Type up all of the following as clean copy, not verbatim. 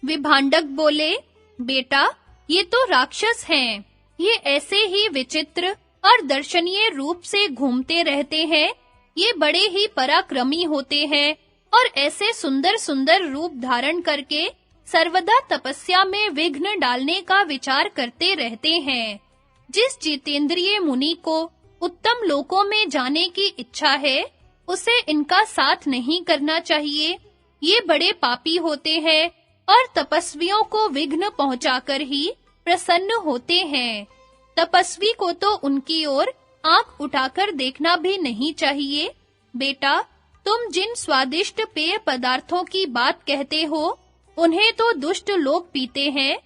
विभांडक बोले, बेटा, ये तो राक्षस हैं। ये ऐसे ही विचित्र और दर्शनीय रूप से घूमते रहते हैं। ये बड़े ही पराक्रमी होते हैं और ऐसे सुंदर-सुंदर रूप धारण करके सर्वदा तपस्या में विघ्न डालने का विचार करते रहते हैं। जिस जितेंद्रिय मुनि को उत्तम लोकों में जाने की इच्छा है, उसे इनका साथ नहीं करना चाहिए। ये बड़े पापी होते हैं और तपस्वियों को विघ्न पहुंचाकर ही प्रसन्न होते हैं। तपस्वी को तो उनकी ओर आंख उठाकर देखना भी नहीं चाहिए। बेटा, तुम जिन स्वादिष्ट पेय पदार्थों की बात कहते हो, उन्हें तो दुष्ट लोग पीते हैं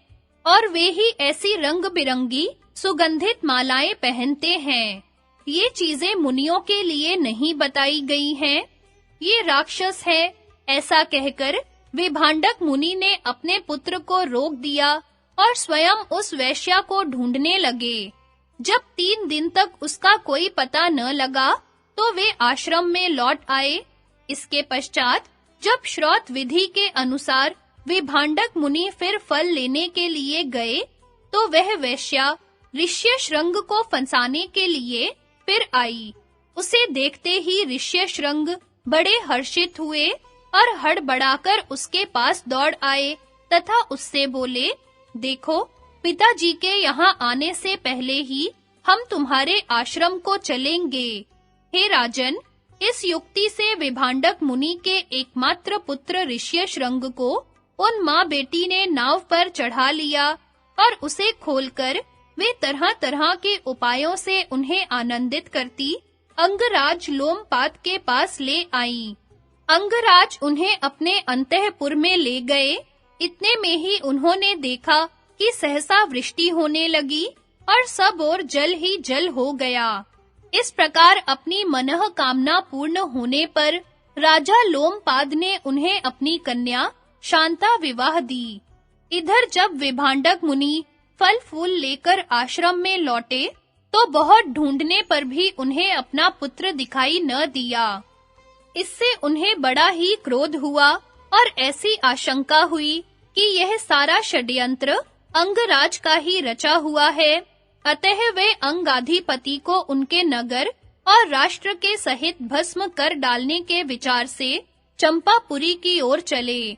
और वे ही ऐसी रंग-बिरंगी सुगंधित मालाएं पहनते हैं। ये चीजें मुनियों के लिए नहीं बताई गई हैं। ये राक्षस है, ऐसा कहकर विभांडक मुनि ने अपने पुत्र को रोक दिया और स्वयं उस वैश्या को ढूंढने लगे। जब 3 दिन तक उसका कोई पता न लगा, तो वे आश्रम में लौट आए। इसके पश्चात जब श्रौत विधि के अनुसार विभांडक मुनि फिर फल लेने के लिए गए, तो वह वैश्या ऋष्यशृंग को फंसाने के लिए फिर आई। उसे देखते ही ऋष्यशृंग बड़े हर्षित हुए और हड़बड़ाकर उसके पास दौड़ आए तथा उससे बोले, देखो, पिताजी के यहाँ आने से पहले ही हम तुम्हारे आश्रम को चलेंगे। हे राजन, इस युक्ति से विभांडक मुनि के एकमात्र पुत्र ऋष्यशृंग को उन माँ बेटी ने नाव पर चढ़ा लिया और उसे खोलकर वे तरह-तरह के उपायों से उन्हें आनंदित करती अंगराज लोमपाद के पास ले आईं। अंगराज उन्हें अपने अंतःपुर में ले गए। इतने में ही उन्होंने देखा कि सहसा वृष्टि होने लगी और सब ओर जल ही जल हो गया। इस प्रकार अपनी मनः कामना पूर्ण होने पर राजा लोमपाद ने उन्हें अपनी कन्या शांता विवाह दी। इधर जब विभांडक मुनि फल फूल लेकर आश्रम में लौटे, तो बहुत ढूंढने पर भी उन्हें अपना पुत्र दिखाई न दिया। इससे उन्हें बड़ा ही क्रोध हुआ और ऐसी आशंका हुई कि यह सारा षड्यंत्र अंगराज का ही रचा हुआ है। अतः वे अंगाधिपति को उनके नगर और राष्ट्र के सहित भस्म कर डालने के विचार से चंपापुरी की ओर चले।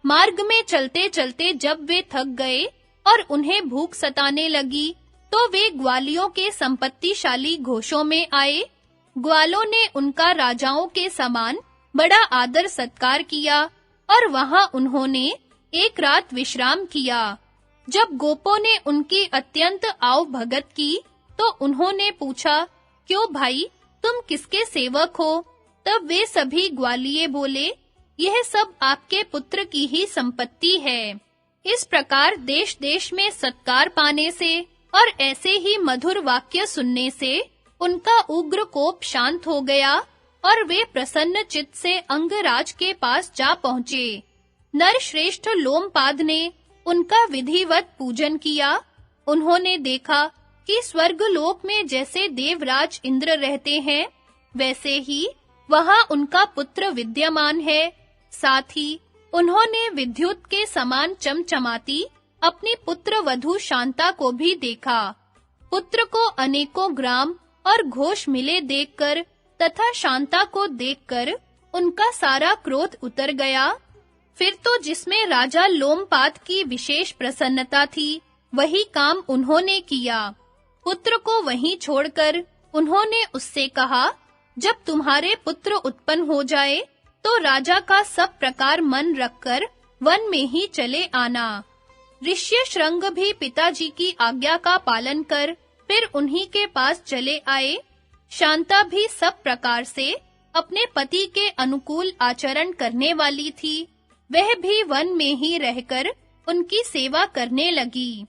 मार्ग में चलते-चलते जब वे थक गए और उन्हें भूख सताने लगी, तो वे ग्वालियों के संपत्तिशाली घोषों में आए। ग्वालों ने उनका राजाओं के समान बड़ा आदर सत्कार किया और वहां उन्होंने एक रात विश्राम किया। जब गोपों ने उनकी अत्यंत आव भगत की, तो उन्होंने पूछा, क्यों भाई, तुम किसके सेवक हो? तब वे सभी ग्वालिये बोले, यह सब आपके पुत्र की ही संपत्ति है। इस प्रकार देश-देश में सत्कार पाने से और ऐसे ही मधुर वाक्य सुनने से उनका उग्र कोप शांत हो गया और वे प्रसन्न चित्त से अंगराज के पास जा पहुँचे। नरश्रेष्ठ लोमपाद ने उनका विधिवत पूजन किया। उन्होंने देखा कि स्वर्गलोक में जैसे देवराज इंद्र रहते हैं, वैसे ही वहां उनका पुत्र विद्यमान है। साथ ही उन्होंने विद्युत के समान चमचमाती अपनी पुत्र वधू शांता को भी देखा। पुत्र को अनेकों ग्राम और घोष मिले देखकर तथा शांता को देखकर उनका सारा क्रोध उतर गया। फिर तो जिसमें राजा लोमपाद की विशेष प्रसन्नता थी, वही काम उन्होंने किया। पुत्र को वहीं छोड़कर उन्होंने उससे कहा, जब तुम्हारे पुत्र उत्पन्न हो जाए, तो राजा का सब प्रकार मन रखकर वन में ही चले आना। ऋष्यशृंग भी पिताजी की आज्ञा का पालन कर फिर उन्हीं के पास चले आए। शांता भी सब प्रकार से अपने पति के अनुकूल आचरण करने वाली थी। वह भी वन में ही रहकर उनकी सेवा करने लगी।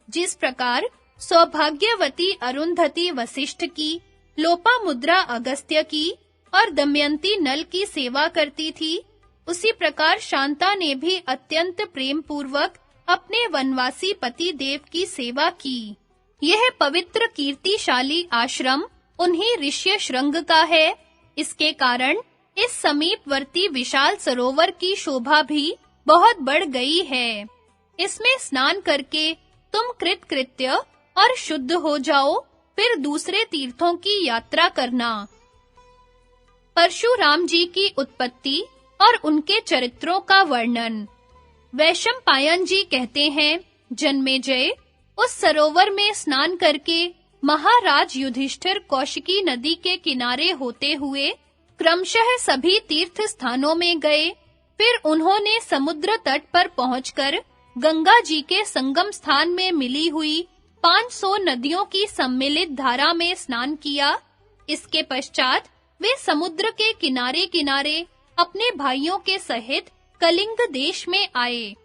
जिस प्रकार सौभाग्यवती अरुंधति वशिष्ठ की, लोपामुद्रा अगस्त्य की और दमयंती नल की सेवा करती थी, उसी प्रकार शांता ने भी अत्यंत प्रेम पूर्वक अपने वनवासी पति देव की सेवा की। यह पवित्र कीर्तिशाली आश्रम उन्हीं ऋष्यशृंग का है। इसके कारण इस समीपवर्ती विशाल सरोवर की शोभा भी बहुत बढ़ गई है। इसमें स्नान करके तुम कृतकृत्य और शुद्ध हो जाओ, फिर दूसरे तीर्थों की यात्रा करना। परशुराम जी की उत्पत्ति और उनके चरित्रों का वर्णन। वैशंपायन जी कहते हैं, जन्मेजय, उस सरोवर में स्नान करके महाराज युधिष्ठिर कौशिकी नदी के किनारे होते हुए क्रमशः सभी तीर्थ स्थानों में गए। फिर उन्होंने समुद्र तट पर पहुंचकर गंगा जी के संगम स्थान में मिली हुई 500 नदियों की सम्मिलित धारा में स्नान किया। इसके पश्चात वे समुद्र के किनारे-किनारे अपने भाइयों के सहित कलिंग देश में आए।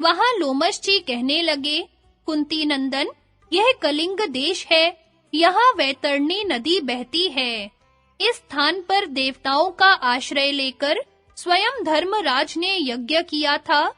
वहां लोमश जी कहने लगे, कुंती नंदन, यह कलिंग देश है, यहाँ वैतरणी नदी बहती है। इस स्थान पर देवताओं का आश्रय लेकर स्वयं धर्मराज ने यज्ञ किया था।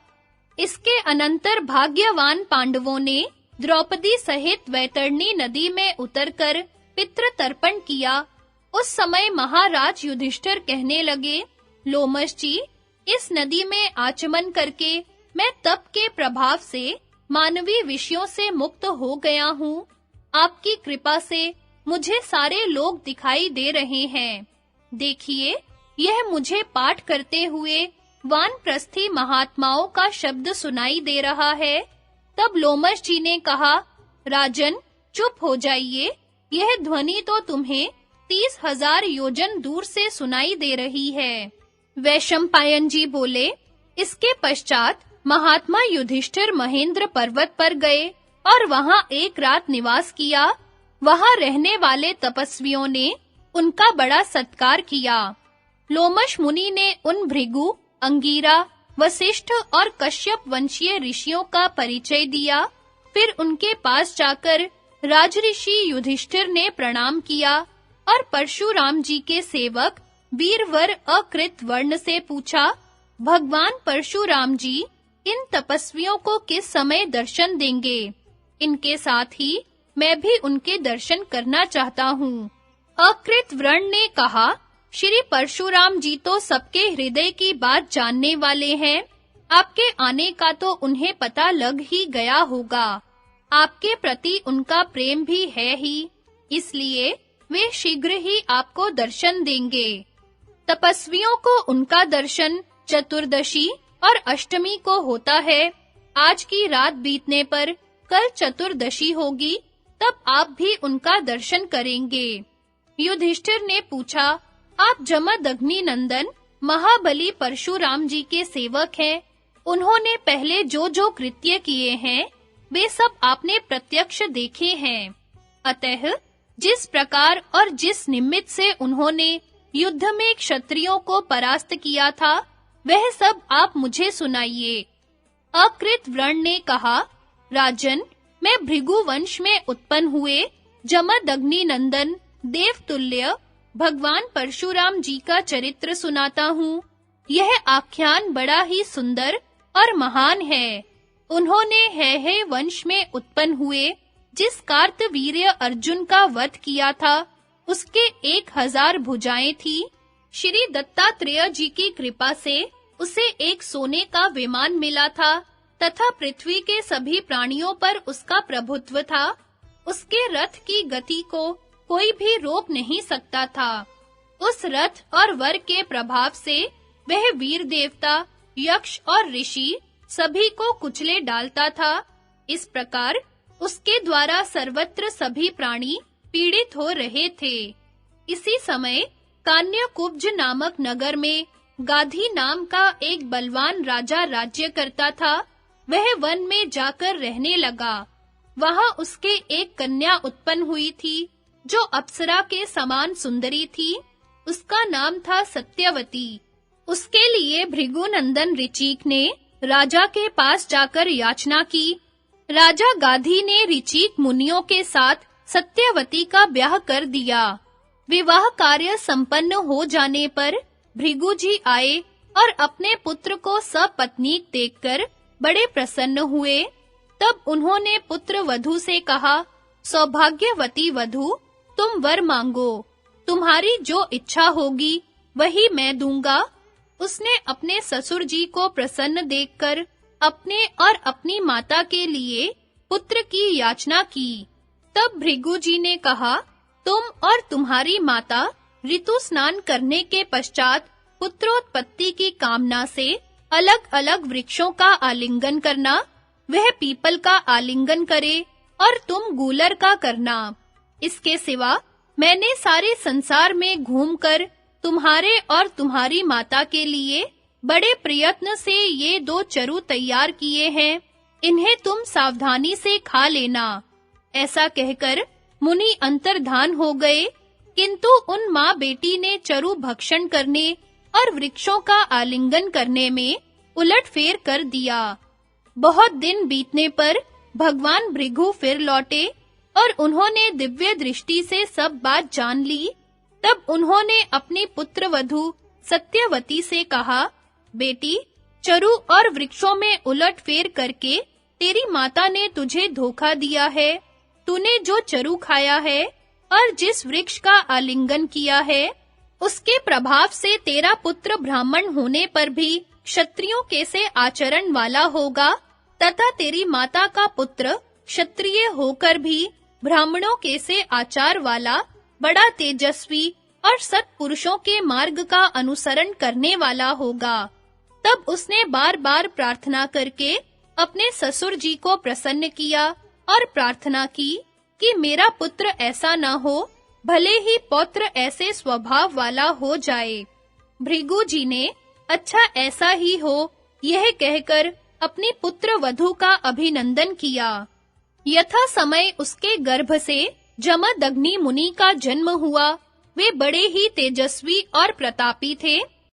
इसके अनंतर भाग्यवान पांडवों ने द्रौपदी सहित वैतरणी नदी में उतरकर पितृ तर्पण किया। उस समय महाराज युधिष्ठिर कहने लगे, लोमश जी, इस नदी में आचमन करके मैं तप के प्रभाव से मानवीय विषयों से मुक्त हो गया हूँ। आपकी कृपा से मुझे सारे लोग दिखाई दे रहे हैं। देखिए, यह मुझे पाठ करते हुए वानप्रस्थी महात्माओं का शब्द सुनाई दे रहा है। तब लोमश जी ने कहा, राजन, चुप हो जाइए, यह ध्वनि तो तुम्हें 30,000 योजन दूर से सुनाई दे रही है। वैशंपायन जी बोले, इसके पश्चात महात्मा युधिष्ठिर महेंद्र पर्वत पर गए और वहां एक रात निवास किया। वहां रहने वाले तपस्वियों ने उनका बड़ा सत्कार किया। लोमश मुनि ने उन भृगु, अंगीरा, वशिष्ठ और कश्यप वंशीय ऋषियों का परिचय दिया। फिर उनके पास जाकर राजऋषि युधिष्ठिर ने प्रणाम किया और परशुराम जी के सेवक वीरवर अकृत वर्ण से पूछा, भगवान परशुराम जी इन तपस्वियों को किस समय दर्शन देंगे? इनके साथ ही मैं भी उनके दर्शन करना चाहता हूँ। अकृत वर्ण ने कहा, श्री परशुराम जी तो सबके हृदय की बात जानने वाले हैं। आपके आने का तो उन्हें पता लग ही गया होगा। आपके प्रति उनका प्रेम भी है ही, इसलिए वे शीघ्र ही आपको दर्शन देंगे। तपस्वियों को उनका दर्शन चतुर्दशी और अष्टमी को होता है। आज की रात बीतने पर कल चतुर्दशी होगी, तब आप भी उनका दर्शन करेंगे। युधिष्ठिर ने पूछा, आप जमदग्नि नंदन महाबली परशुराम जी के सेवक हैं। उन्होंने पहले जो कृत्य किए हैं, वे सब आपने प्रत्यक्ष देखे हैं। अतः जिस प्रकार और जिस निमित्त से उन्होंने युद्ध में क्षत्रियों को परास्त किया था, वह सब आप मुझे सुनाइए। अकृत वर्ण ने कहा, राजन, मैं भृगु वंश में उत्पन्न हुए जमदग्नि नंदन देवतुल्य भगवान परशुराम जी का चरित्र सुनाता हूँ। यह आख्यान बड़ा ही सुंदर और महान है। उन्होंने है वंश में उत्पन्न हुए जिस कार्तवीर्य अर्जुन का वध किया था, उसके 1000 भुजाएं थी। श्री दत्तात्रेय जी की कृपा से उसे एक सोने का विमान मिला था तथा पृथ्वी के सभी प्राणियों पर उसका प्रभुत्व था। उसके रथ की गति को कोई भी रोक नहीं सकता था। उस रथ और वर के प्रभाव से वह वीर देवता, यक्ष और ऋषि सभी को कुचले डालता था। इस प्रकार उसके द्वारा सर्वत्र सभी प्राणी पीड़ित हो रहे थे। इसी समय कान्यकुब्ज नामक नगर में गाधी नाम का एक बलवान राजा राज्य करता था। वह वन में जाकर रहने लगा। वहां उसके एक कन्या उत्पन्न हुई थी जो अप्सरा के समान सुंदरी थी। उसका नाम था सत्यवती। उसके लिए भृगुनंदन ऋचिक ने राजा के पास जाकर याचना की। राजा गाधी ने ऋचिक मुनियों के साथ सत्यवती का ब्याह कर दिया। विवाह कार्य संपन्न हो जाने पर भृगु जी आए और अपने पुत्र को सपत्नीक देखकर बड़े प्रसन्न हुए। तब उन्होंने पुत्र वधू से कहा, सौभाग्यवती वधू, तुम वर मांगो। तुम्हारी जो इच्छा होगी वही मैं दूंगा। उसने अपने ससुर जी को प्रसन्न देखकर अपने और अपनी माता के लिए पुत्र की याचना की। तब भृगु जी ने कहा, तुम और तुम्हारी माता ऋतु स्नान करने के पश्चात पुत्रोत्पत्ति की कामना से अलग-अलग वृक्षों का आलिंगन करना। वह पीपल का आलिंगन करे और तुम गूलर का करना। इसके सिवा मैंने सारे संसार में घूमकर तुम्हारे और तुम्हारी माता के लिए बड़े प्रयत्न से ये 2 चरु तैयार किए हैं। इन्हें तुम सावधानी से खा लेना। ऐसा कहकर मुनि अंतर्धान हो गए, किंतु उन माँ बेटी ने चरु भक्षण करने और वृक्षों का आलिंगन करने में उलटफेर कर दिया। बहुत दिन बीतने पर भगवान भृगु फिर लौटे और उन्होंने दिव्य दृष्टि से सब बात जान ली। तब उन्होंने अपनी पुत्रवधू सत्यवती से कहा, बेटी, चरु और वृक्षों में उलटफेर करके तेरी माता ने तुझे धोखा दिया है। तूने जो चरु खाया है और जिस वृक्ष का आलिंगन किया है, उसके प्रभाव से तेरा पुत्र ब्राह्मण होने पर भी क्षत्रियों के से आचरण वाला होगा, तथा तेरी माता का पुत्र क्षत्रिय होकर भी ब्राह्मणों के से आचार वाला, बड़ा तेजस्वी और सत्पुरुषों के मार्ग का अनुसरण करने वाला होगा। तब उसने बार-बार प्रार्थना करके अपने ससुर जी को प्रसन्न किया और प्रार्थना की कि मेरा पुत्र ऐसा न हो, भले ही पौत्र ऐसे स्वभाव वाला हो जाए। भृगु जी ने अच्छा ऐसा ही हो, यह कहकर अपनी पुत्र वधू का अभिनंदन किया। यथा समय उसके गर्भ से जमदग्नि मुनि का जन्म हुआ। वे बड़े ही तेजस्वी और प्रतापी थे।